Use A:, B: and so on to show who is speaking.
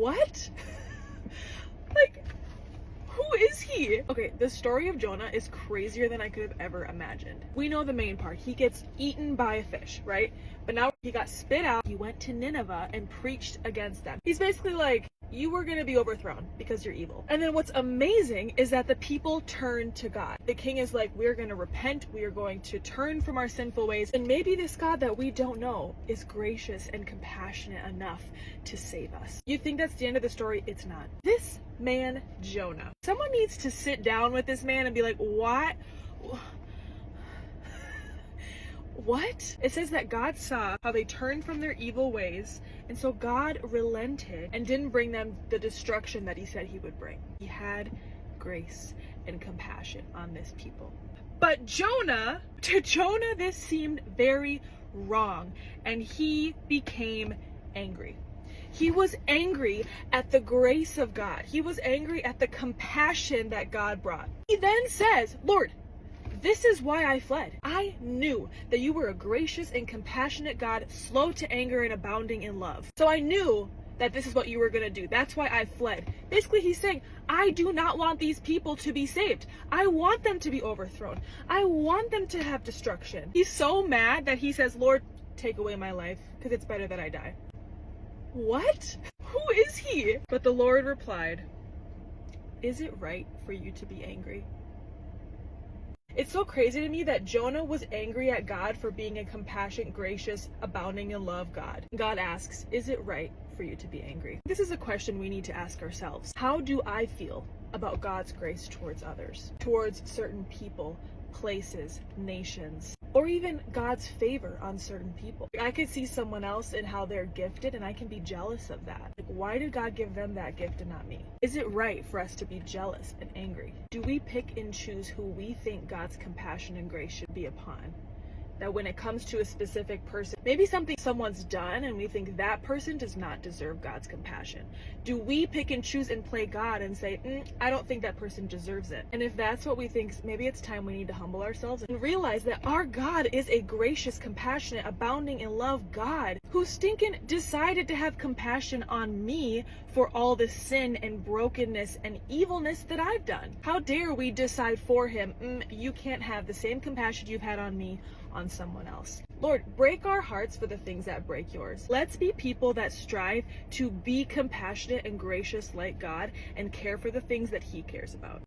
A: what? Like, who is he? Okay, the story of Jonah is crazier than I could have ever imagined. We know the main part. He gets eaten by a fish, right? But now he got spit out. He went to Nineveh and preached against them. He's basically like, you were going to be overthrown because you're evil. And then what's amazing is that the people turn to God. The king is like, we're going to repent. We are going to turn from our sinful ways. And maybe this God that we don't know is gracious and compassionate enough to save us. You think that's the end of the story? It's not. This man, Jonah. Someone needs to sit down with this man and be like, what? What? It says that God saw how they turned from their evil ways, and so God relented and didn't bring them the destruction that he said he would bring. He had grace and compassion on this people. But to Jonah, this seemed very wrong, and he became angry. He was angry at the grace of God. He was angry at the compassion that God brought. He then says, Lord, this is why I fled. I knew that you were a gracious and compassionate God, slow to anger and abounding in love. So I knew that this is what you were going to do. That's why I fled. Basically, he's saying, I do not want these people to be saved. I want them to be overthrown. I want them to have destruction. He's so mad that he says, Lord, take away my life, because it's better that I die. What? Who is he? But the Lord replied, is it right for you to be angry? It's so crazy to me that Jonah was angry at God for being a compassionate, gracious, abounding in love God. God asks, is it right for you to be angry? This is a question we need to ask ourselves. How do I feel about God's grace towards others, towards certain people, places, nations, or even God's favor on certain people? I could see someone else and how they're gifted, and I can be jealous of that. Like, why did God give them that gift and not me? Is it right for us to be jealous and angry? Do we pick and choose who we think God's compassion and grace should be upon? That when it comes to a specific person, maybe something someone's done and we think that person does not deserve God's compassion. Do we pick and choose and play God and say, I don't think that person deserves it? And if that's what we think, maybe it's time we need to humble ourselves and realize that our God is a gracious, compassionate, abounding in love God who stinking decided to have compassion on me for all the sin and brokenness and evilness that I've done. How dare we decide for him, you can't have the same compassion you've had on me on someone else. Lord, break our hearts for the things that break yours. Let's be people that strive to be compassionate and gracious like God and care for the things that he cares about.